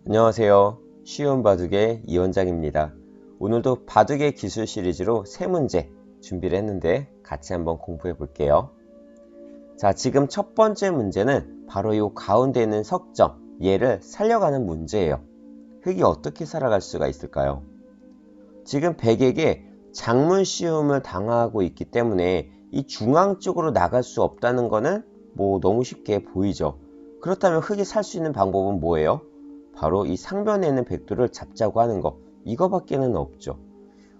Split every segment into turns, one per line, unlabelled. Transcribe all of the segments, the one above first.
안녕하세요. 쉬운 바둑의 이원장입니다. 오늘도 바둑의 기술 시리즈로 세 문제 준비를 했는데 같이 한번 공부해 볼게요. 자, 지금 첫 번째 문제는 바로 이 가운데 있는 석점, 얘를 살려가는 문제예요. 흙이 어떻게 살아갈 수가 있을까요? 지금 백에게 장문 시움을 당하고 있기 때문에 이 중앙 쪽으로 나갈 수 없다는 거는 너무 쉽게 보이죠. 그렇다면 흙이 살 수 있는 방법은 뭐예요? 바로 이 상변에 있는 백도를 잡자고 하는 거, 이거밖에는 없죠.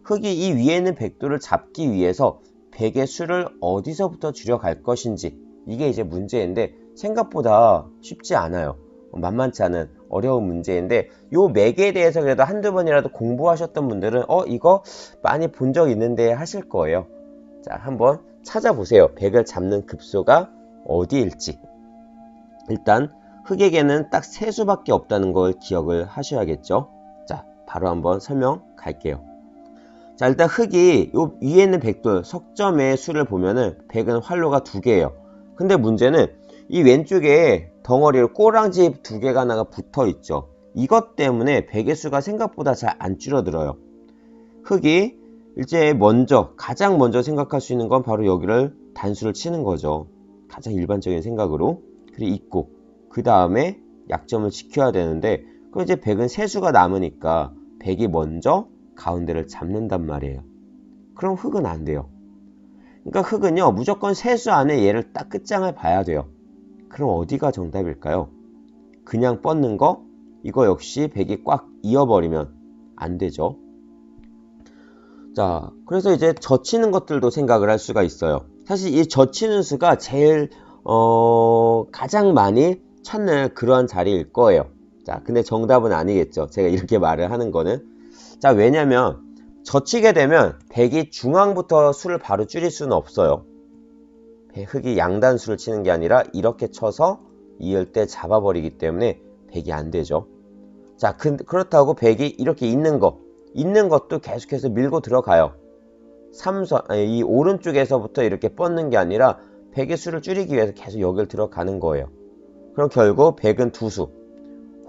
흙이 이 위에 있는 백도를 잡기 위해서 백의 수를 어디서부터 줄여갈 것인지, 이게 이제 문제인데 생각보다 쉽지 않아요. 만만치 않은 어려운 문제인데 요 맥에 대해서 그래도 한두 번이라도 공부하셨던 분들은 이거 많이 본 적 있는데 하실 거예요. 자, 한번 찾아보세요. 백을 잡는 급소가 어디일지. 일단 흙에게는 딱 세 수밖에 없다는 걸 기억을 하셔야겠죠. 자, 바로 한번 설명 갈게요. 자, 일단 흙이 요 위에 있는 백돌 석점의 수를 보면은 백은 활로가 두 개예요. 근데 문제는 이 왼쪽에 덩어리로 꼬랑지 두 개가 하나가 붙어 있죠. 이것 때문에 백의 수가 생각보다 잘 안 줄어들어요. 흙이 이제 가장 먼저 생각할 수 있는 건 바로 여기를 단수를 치는 거죠. 가장 일반적인 생각으로. 그리고 있고, 그 다음에 약점을 지켜야 되는데, 그럼 이제 백은 세수가 남으니까 백이 먼저 가운데를 잡는단 말이에요. 그럼 흙은 안 돼요. 그러니까 흙은요, 무조건 세수 안에 얘를 딱 끝장을 봐야 돼요. 그럼 어디가 정답일까요? 그냥 뻗는 거? 이거 역시 백이 꽉 이어버리면 안 되죠. 자, 그래서 이제 젖히는 것들도 생각을 할 수가 있어요. 사실 이 젖히는 수가 제일 가장 많이 찾는 그러한 자리일 거예요. 자, 근데 정답은 아니겠죠. 제가 이렇게 말을 하는 거는. 자, 왜냐면 젖히게 되면 백이 중앙부터 수를 바로 줄일 수는 없어요. 흙이 양단수를 치는 게 아니라 이렇게 쳐서 이을 때 잡아버리기 때문에 백이 안 되죠. 자, 그렇다고 백이 이렇게 있는 것도 계속해서 밀고 들어가요. 이 오른쪽에서부터 이렇게 뻗는 게 아니라 백의 수를 줄이기 위해서 계속 여기를 들어가는 거예요. 그럼 결국 백은 두수.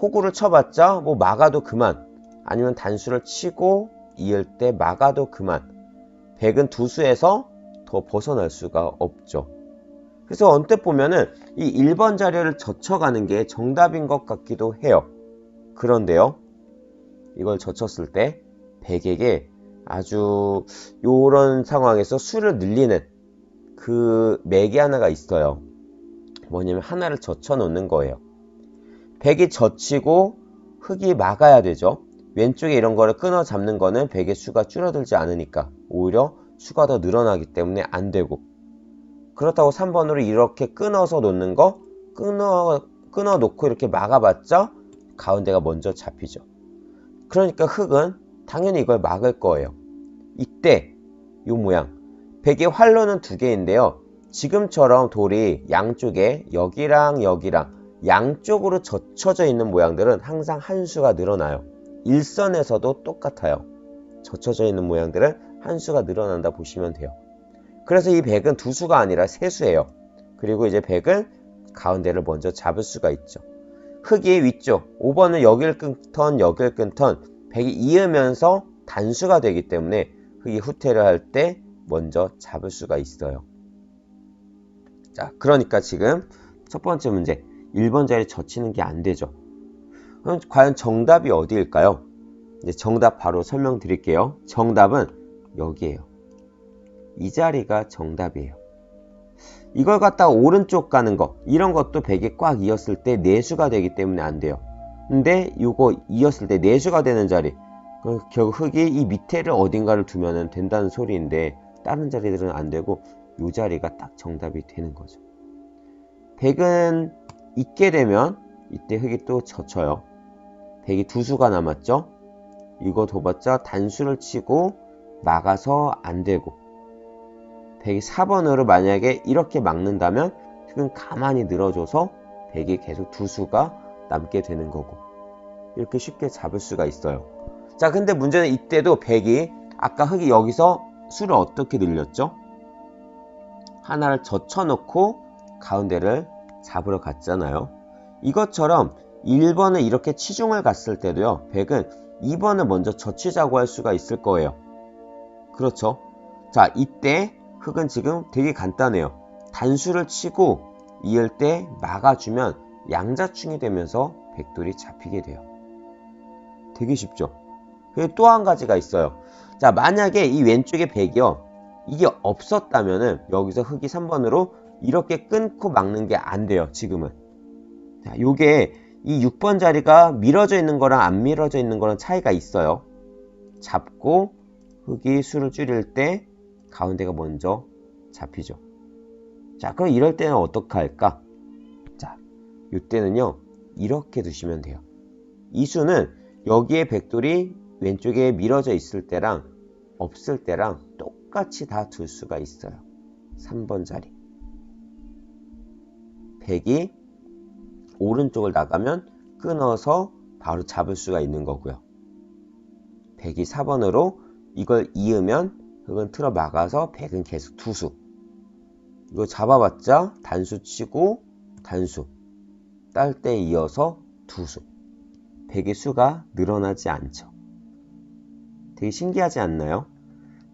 호구를 쳐봤자 막아도 그만. 아니면 단수를 치고 이을 때 막아도 그만. 백은 두수에서 더 벗어날 수가 없죠. 그래서 언뜻 보면은 이 1번 자리를 젖혀가는 게 정답인 것 같기도 해요. 그런데요, 이걸 젖혔을 때 백에게 아주 요런 상황에서 수를 늘리는 그 맥이 하나가 있어요. 뭐냐면 하나를 젖혀 놓는 거예요. 백이 젖히고 흙이 막아야 되죠. 왼쪽에 이런 거를 끊어 잡는 거는 백의 수가 줄어들지 않으니까 오히려 수가 더 늘어나기 때문에 안 되고, 그렇다고 3번으로 이렇게 끊어서 놓는 거, 끊어 놓고 이렇게 막아봤자 가운데가 먼저 잡히죠. 그러니까 흙은 당연히 이걸 막을 거예요. 이때 이 모양, 백의 활로는 두 개인데요. 지금처럼 돌이 양쪽에 여기랑 양쪽으로 젖혀져 있는 모양들은 항상 한 수가 늘어나요. 일선에서도 똑같아요. 젖혀져 있는 모양들은 한 수가 늘어난다 보시면 돼요. 그래서 이 백은 두 수가 아니라 세 수예요. 그리고 이제 백은 가운데를 먼저 잡을 수가 있죠. 흙이 위쪽, 5번은 여길 끊던 백이 이으면서 단수가 되기 때문에 흙이 후퇴를 할 때 먼저 잡을 수가 있어요. 자, 그러니까 지금 첫 번째 문제, 1번 자리 젖히는 게 안 되죠. 그럼 과연 정답이 어디일까요? 이제 정답 바로 설명드릴게요. 정답은 여기에요. 이 자리가 정답이에요. 이걸 갖다가 오른쪽 가는 거, 이런 것도 백이 꽉 이었을 때 내수가 되기 때문에 안 돼요. 근데 이거 이었을 때 내수가 되는 자리, 결국 흙이 이 밑에를 어딘가를 두면 된다는 소리인데 다른 자리들은 안 되고 이 자리가 딱 정답이 되는 거죠. 백은 있게 되면 이때 흙이 또 젖혀요. 백이 두 수가 남았죠. 이거 둬봤자 단수를 치고 막아서 안 되고, 백이 4번으로 만약에 이렇게 막는다면 흙은 가만히 늘어줘서 백이 계속 두 수가 남게 되는 거고, 이렇게 쉽게 잡을 수가 있어요. 자, 근데 문제는 이때도 백이 아까 흙이 여기서 수를 어떻게 늘렸죠? 하나를 젖혀놓고 가운데를 잡으러 갔잖아요. 이것처럼 1번을 이렇게 치중을 갔을 때도요, 100은 2번을 먼저 젖히자고 할 수가 있을 거예요. 그렇죠? 자, 이때 흙은 지금 되게 간단해요. 단수를 치고 이을 때 막아주면 양자충이 되면서 백돌이 잡히게 돼요. 되게 쉽죠? 그리고 또 한 가지가 있어요. 자, 만약에 이 왼쪽에 100이요. 이게 없었다면은 여기서 흙이 3번으로 이렇게 끊고 막는 게 안 돼요. 지금은. 자, 요게 이 6번 자리가 밀어져 있는 거랑 안 밀어져 있는 거랑 차이가 있어요. 잡고 흙이 수를 줄일 때 가운데가 먼저 잡히죠. 자, 그럼 이럴 때는 어떻게 할까? 자, 이때는요, 이렇게 두시면 돼요. 이 수는 여기에 백돌이 왼쪽에 밀어져 있을 때랑 없을 때랑 똑같이 다 둘 수가 있어요. 3번 자리. 100이 오른쪽을 나가면 끊어서 바로 잡을 수가 있는 거고요. 100이 4번으로 이걸 이으면 흙은 틀어 막아서 100은 계속 두수. 이거 잡아봤자 단수 치고 단수. 딸 때 이어서 두수. 100의 수가 늘어나지 않죠. 되게 신기하지 않나요?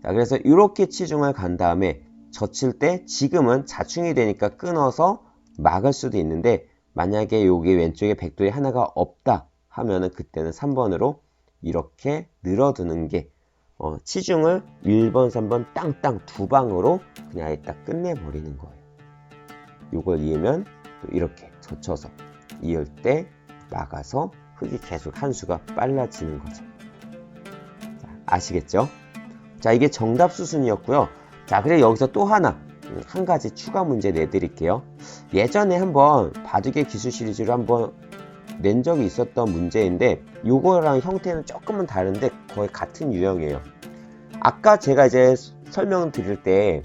자, 그래서 이렇게 치중을 간 다음에 젖힐 때 지금은 자충이 되니까 끊어서 막을 수도 있는데 만약에 여기 왼쪽에 백돌이 하나가 없다 하면은 그때는 3번으로 이렇게 늘어두는 게 치중을 1번, 3번 땅땅 두 방으로 그냥 아예 딱 끝내버리는 거예요. 이걸 이으면 또 이렇게 젖혀서 이을 때 막아서 흙이 계속 한 수가 빨라지는 거죠. 자, 아시겠죠? 자, 이게 정답 수순이었고요. 자, 그래 여기서 또 한 가지 추가 문제 내드릴게요. 예전에 한번 바둑의 기술 시리즈로 한번 낸 적이 있었던 문제인데 요거랑 형태는 조금은 다른데 거의 같은 유형이에요. 아까 제가 이제 설명드릴 때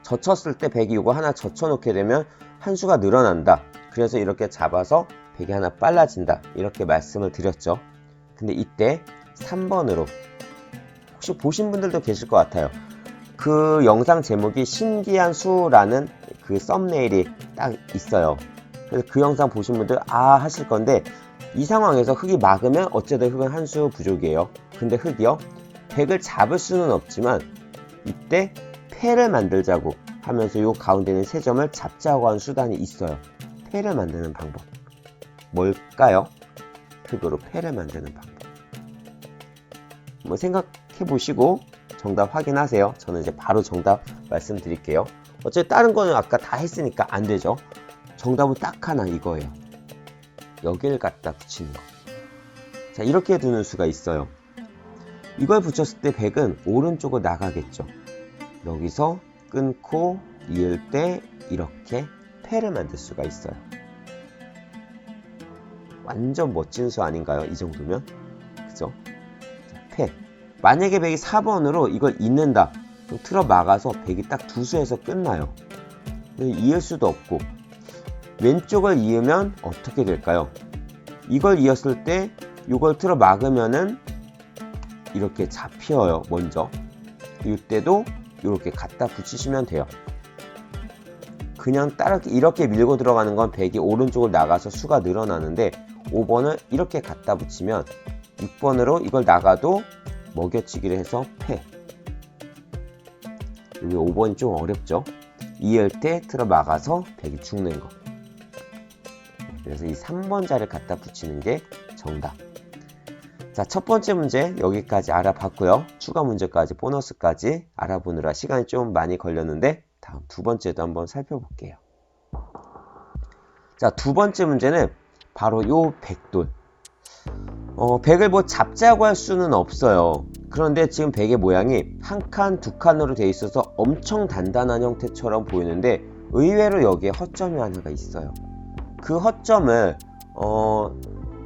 젖혔을 때 100이 요거 하나 젖혀 놓게 되면 한 수가 늘어난다. 그래서 이렇게 잡아서 100이 하나 빨라진다. 이렇게 말씀을 드렸죠. 근데 이때 3번으로 혹시 보신 분들도 계실 것 같아요. 그 영상 제목이 신기한 수라는 그 썸네일이 딱 있어요. 그래서 그 영상 보신 분들 하실 건데 이 상황에서 흙이 막으면 어쨌든 흙은 한 수 부족이에요. 근데 흙이요 100을 잡을 수는 없지만 이때 패를 만들자고 하면서 요 가운데 있는 세 점을 잡자고 하는 수단이 있어요. 패를 만드는 방법 뭘까요? 흙으로 패를 만드는 방법 한번 생각해 보시고 정답 확인하세요. 저는 이제 바로 정답 말씀드릴게요. 어차피 다른 거는 아까 다 했으니까 안 되죠. 정답은 딱 하나 이거예요. 여기를 갖다 붙이는 거. 자, 이렇게 두는 수가 있어요. 이걸 붙였을 때 100은 오른쪽으로 나가겠죠. 여기서 끊고 이을 때 이렇게 패를 만들 수가 있어요. 완전 멋진 수 아닌가요? 이 정도면? 그죠? 자, 패. 만약에 100이 4번으로 이걸 잇는다. 틀어 막아서 100이 딱 두 수에서 끝나요. 이을 수도 없고 왼쪽을 이으면 어떻게 될까요? 이걸 이었을 때 이걸 틀어 막으면은 이렇게 잡혀요. 먼저 이때도 이렇게 갖다 붙이시면 돼요. 그냥 이렇게 밀고 들어가는 건 100이 오른쪽으로 나가서 수가 늘어나는데 5번을 이렇게 갖다 붙이면 6번으로 이걸 나가도 먹여치기를 해서 패. 여기 5번이 좀 어렵죠? 이을 때 틀어 막아서 100이 죽는 거. 그래서 이 3번 자를 갖다 붙이는 게 정답. 자, 첫 번째 문제 여기까지 알아봤고요. 추가 문제까지 보너스까지 알아보느라 시간이 좀 많이 걸렸는데 다음 두 번째도 한번 살펴볼게요. 자, 두 번째 문제는 바로 요 백돌. 100을 뭐 잡자고 할 수는 없어요. 그런데 지금 100의 모양이 한 칸, 두 칸으로 되어 있어서 엄청 단단한 형태처럼 보이는데 의외로 여기에 허점이 하나가 있어요. 그 허점을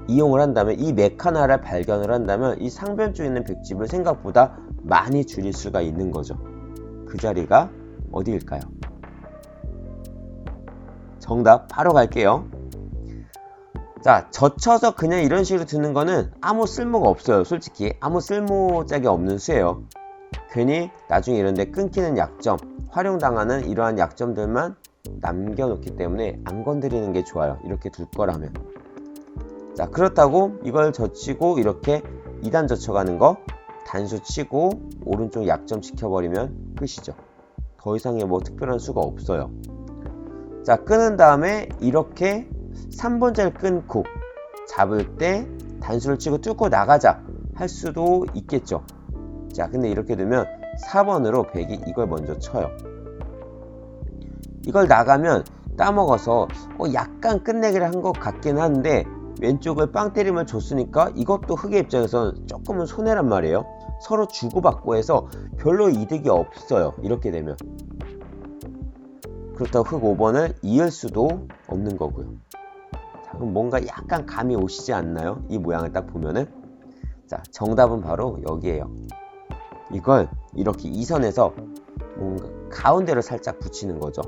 이용을 한다면 이 메카나를 발견을 한다면 이 상변 쪽에 있는 백집을 생각보다 많이 줄일 수가 있는 거죠. 그 자리가 어디일까요? 정답 바로 갈게요. 자, 젖혀서 그냥 이런 식으로 두는 거는 아무 쓸모가 없어요. 솔직히 아무 쓸모짝이 없는 수예요. 괜히 나중에 이런데 끊기는 약점, 활용당하는 이러한 약점들만 남겨놓기 때문에 안 건드리는 게 좋아요. 이렇게 둘 거라면. 자, 그렇다고 이걸 젖히고 이렇게 2단 젖혀가는 거 단수 치고 오른쪽 약점 지켜버리면 끝이죠. 더 이상의 뭐 특별한 수가 없어요. 자, 끊은 다음에 이렇게 3번째를 끊고 잡을 때 단수를 치고 뚫고 나가자 할 수도 있겠죠. 자, 근데 이렇게 되면 4번으로 백이 이걸 먼저 쳐요. 이걸 나가면 따먹어서 약간 끝내기를 한 것 같긴 한데 왼쪽을 빵 때림을 줬으니까 이것도 흑의 입장에서는 조금은 손해란 말이에요. 서로 주고받고 해서 별로 이득이 없어요. 이렇게 되면. 그렇다고 흑 5번을 이을 수도 없는 거고요. 자, 그럼 뭔가 약간 감이 오시지 않나요? 이 모양을 딱 보면은. 자, 정답은 바로 여기에요. 이걸 이렇게 2선에서 뭔가 가운데로 살짝 붙이는 거죠.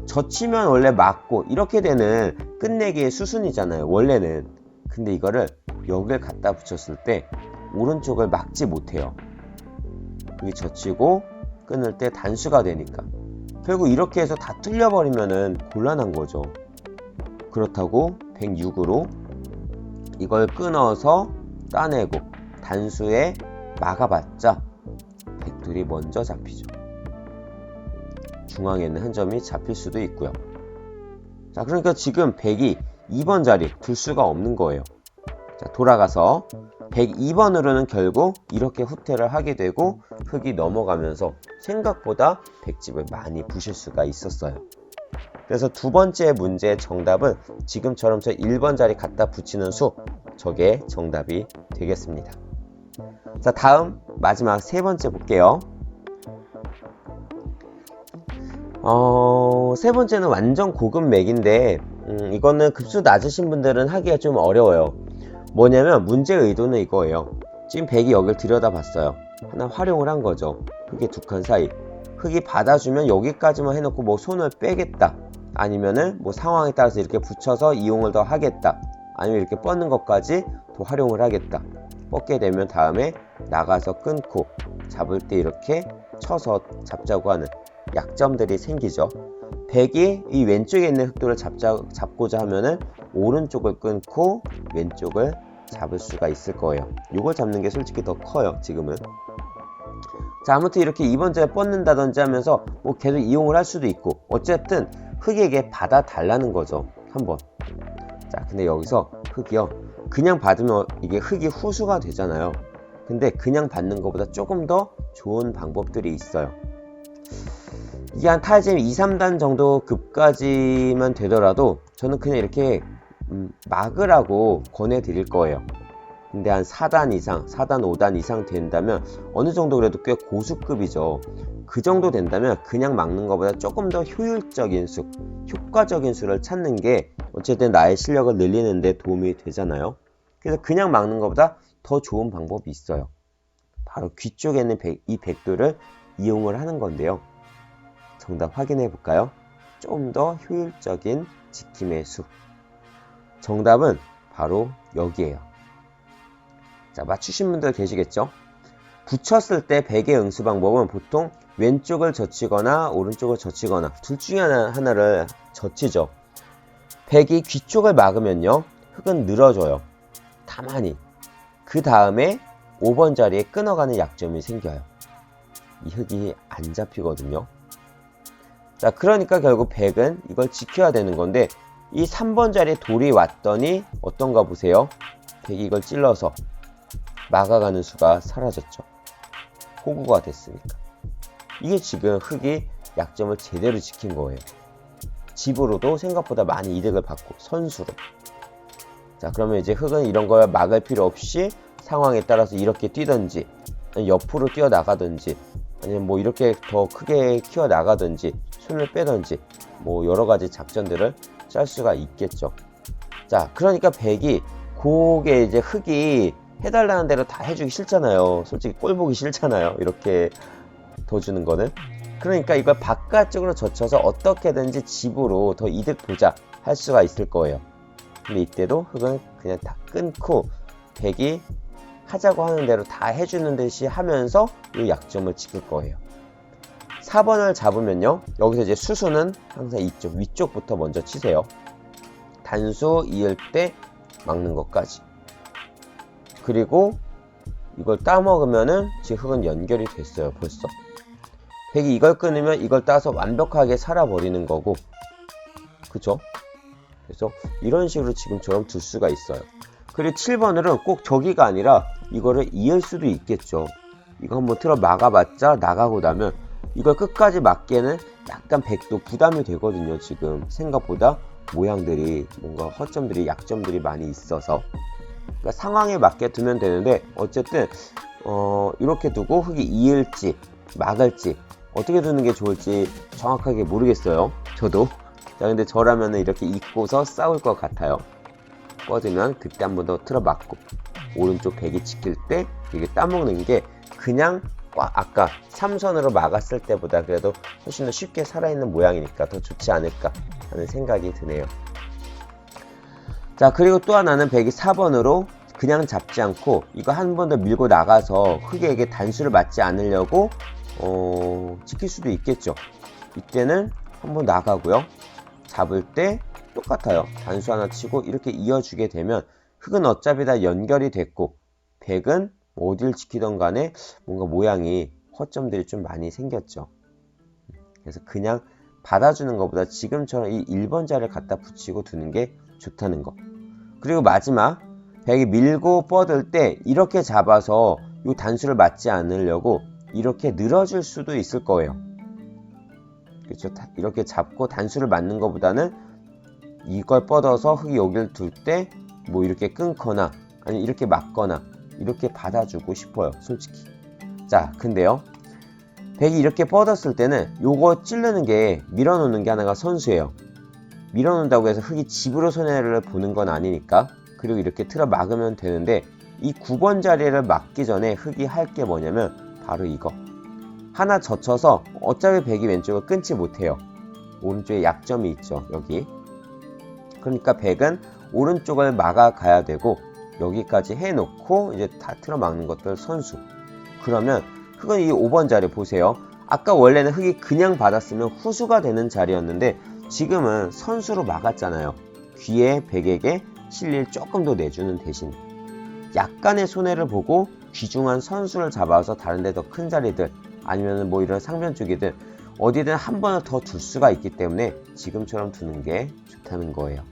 젖히면 원래 맞고 이렇게 되는 끝내기의 수순이잖아요, 원래는. 근데 이거를 여기를 갖다 붙였을 때 오른쪽을 막지 못해요. 여기 젖히고 끊을 때 단수가 되니까. 결국 이렇게 해서 다 뚫려버리면은 곤란한 거죠. 그렇다고 106으로 이걸 끊어서 따내고 단수에 막아봤자 백둘이 먼저 잡히죠. 중앙에 있는 한 점이 잡힐 수도 있고요. 자, 그러니까 지금 100이 2번 자리 둘 수가 없는 거예요. 자, 돌아가서 102번으로는 결국 이렇게 후퇴를 하게 되고 흑이 넘어가면서 생각보다 백집을 많이 부실 수가 있었어요. 그래서 두 번째 문제의 정답은 지금처럼 저 1번 자리 갖다 붙이는 수, 저게 정답이 되겠습니다. 자, 다음 마지막 세 번째 볼게요. 세 번째는 완전 고급 맥인데 이거는 급수 낮으신 분들은 하기가 좀 어려워요. 뭐냐면 문제의 의도는 이거예요. 지금 백이 여기를 들여다봤어요. 하나 활용을 한 거죠. 흑의 두 칸 사이. 흑이 받아주면 여기까지만 해놓고 뭐 손을 빼겠다. 아니면은 뭐 상황에 따라서 이렇게 붙여서 이용을 더 하겠다. 아니면 이렇게 뻗는 것까지 더 활용을 하겠다. 뻗게 되면 다음에 나가서 끊고 잡을 때 이렇게 쳐서 잡자고 하는 약점들이 생기죠. 백이 이 왼쪽에 있는 흑도를 잡고자 하면은 오른쪽을 끊고 왼쪽을 잡을 수가 있을 거예요. 이걸 잡는 게 솔직히 더 커요, 지금은. 자, 아무튼 이렇게 2번째에 뻗는다든지 하면서 뭐 계속 이용을 할 수도 있고, 어쨌든 흑에게 받아달라는 거죠, 한번. 자, 근데 여기서 흑이요, 그냥 받으면 이게 흑이 후수가 되잖아요. 근데 그냥 받는 것보다 조금 더 좋은 방법들이 있어요. 이게 한 타이즈임 2, 3단 정도 급까지만 되더라도 저는 그냥 이렇게 막으라고 권해드릴 거예요. 근데 한 4단 이상, 4단, 5단 이상 된다면 어느 정도 그래도 꽤 고수급이죠. 그 정도 된다면 그냥 막는 것보다 조금 더 효율적인 수, 효과적인 수를 찾는 게 어쨌든 나의 실력을 늘리는 데 도움이 되잖아요. 그래서 그냥 막는 것보다 더 좋은 방법이 있어요. 바로 귀 쪽에 있는 이 백도를 이용을 하는 건데요. 정답 확인해 볼까요? 좀 더 효율적인 지킴의 수. 정답은 바로 여기에요. 자, 맞추신 분들 계시겠죠? 붙였을 때 백의 응수 방법은 보통 왼쪽을 젖히거나 오른쪽을 젖히거나 둘 중에 하나를 젖히죠. 백이 귀 쪽을 막으면요, 흑은 늘어져요. 가만히. 그 다음에 5번 자리에 끊어가는 약점이 생겨요. 이 흑이 안 잡히거든요. 자, 그러니까 결국 백은 이걸 지켜야 되는 건데 이 3번 자리에 돌이 왔더니 어떤가 보세요. 백이 이걸 찔러서 막아가는 수가 사라졌죠. 호구가 됐으니까. 이게 지금 흑이 약점을 제대로 지킨 거예요. 집으로도 생각보다 많이 이득을 받고 선수로. 자, 그러면 이제 흑은 이런 걸 막을 필요 없이 상황에 따라서 이렇게 뛰든지 옆으로 뛰어나가든지 아니면 뭐 이렇게 더 크게 키워나가든지 손을 빼든지 뭐 여러가지 작전들을 짤 수가 있겠죠. 자, 그러니까 백이 그게 이제 흑이 해달라는 대로 다 해주기 싫잖아요. 솔직히 꼴 보기 싫잖아요, 이렇게 더 주는 거는. 그러니까 이걸 바깥쪽으로 젖혀서 어떻게든지 집으로 더 이득 보자 할 수가 있을 거예요. 근데 이때도 흑은 그냥 다 끊고 백이 하자고 하는 대로 다 해주는 듯이 하면서 이 약점을 지킬 거예요. 4번을 잡으면요, 여기서 이제 수수는 항상 이쪽 위쪽부터 먼저 치세요. 단수 이을 때 막는 것까지. 그리고 이걸 따먹으면은 지금 흙은 연결이 됐어요. 벌써. 백이 이걸 끊으면 이걸 따서 완벽하게 살아버리는 거고, 그죠? 그래서 이런 식으로 지금처럼 둘 수가 있어요. 그리고 7번을은 꼭 저기가 아니라 이거를 이을 수도 있겠죠. 이거 한번 틀어 막아봤자 나가고 나면 이걸 끝까지 막기에는 약간 백도 부담이 되거든요. 지금 생각보다 모양들이 뭔가 허점들이 약점들이 많이 있어서, 그러니까 상황에 맞게 두면 되는데, 어쨌든 이렇게 두고 흙이 이을지 막을지 어떻게 두는 게 좋을지 정확하게 모르겠어요. 저도. 자, 근데 저라면 이렇게 입고서 싸울 것 같아요. 뻗으면 그때 한 번 더 틀어 막고, 오른쪽 백이 지킬 때 이게 따먹는 게 그냥 아까 3선으로 막았을 때보다 그래도 훨씬 더 쉽게 살아있는 모양이니까 더 좋지 않을까 하는 생각이 드네요. 자, 그리고 또 하나는 백이 4번으로 그냥 잡지 않고 이거 한 번 더 밀고 나가서 흙에게 단수를 맞지 않으려고 지킬 수도 있겠죠. 이때는 한번 나가고요. 잡을 때 똑같아요. 단수 하나 치고 이렇게 이어주게 되면 흙은 어차피 다 연결이 됐고, 백은 어딜 지키던 간에 뭔가 모양이 허점들이 좀 많이 생겼죠. 그래서 그냥 받아주는 것보다 지금처럼 이 1번 자리를 갖다 붙이고 두는 게 좋다는 거. 그리고 마지막, 백이 밀고 뻗을 때 이렇게 잡아서 이 단수를 맞지 않으려고 이렇게 늘어줄 수도 있을 거예요. 그렇죠? 이렇게 잡고 단수를 맞는 것보다는 이걸 뻗어서 흙이 여기를 둘 때 뭐 이렇게 끊거나 아니 이렇게 막거나 이렇게 받아주고 싶어요, 솔직히. 자, 근데요, 백이 이렇게 뻗었을 때는 요거 찌르는 게, 밀어놓는 게 하나가 선수예요. 밀어놓는다고 해서 흙이 집으로 손해를 보는 건 아니니까. 그리고 이렇게 틀어 막으면 되는데, 이 9번 자리를 막기 전에 흙이 할 게 뭐냐면 바로 이거. 하나 젖혀서 어차피 백이 왼쪽을 끊지 못해요. 오른쪽에 약점이 있죠, 여기. 그러니까 백은 오른쪽을 막아가야 되고, 여기까지 해놓고 이제 다 틀어 막는 것들 선수. 그러면 흙은 이 5번 자리 보세요. 아까 원래는 흙이 그냥 받았으면 후수가 되는 자리였는데 지금은 선수로 막았잖아요. 귀에 백에게 실리를 조금 더 내주는 대신 약간의 손해를 보고 귀중한 선수를 잡아서 다른 데 더 큰 자리들, 아니면 뭐 이런 상변 쪽이든 어디든 한 번을 더 둘 수가 있기 때문에 지금처럼 두는 게 좋다는 거예요.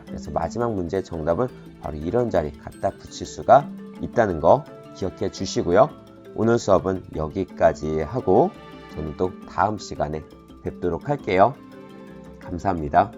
그래서 마지막 문제의 정답은 바로 이런 자리 갖다 붙일 수가 있다는 거 기억해 주시고요. 오늘 수업은 여기까지 하고 저는 또 다음 시간에 뵙도록 할게요. 감사합니다.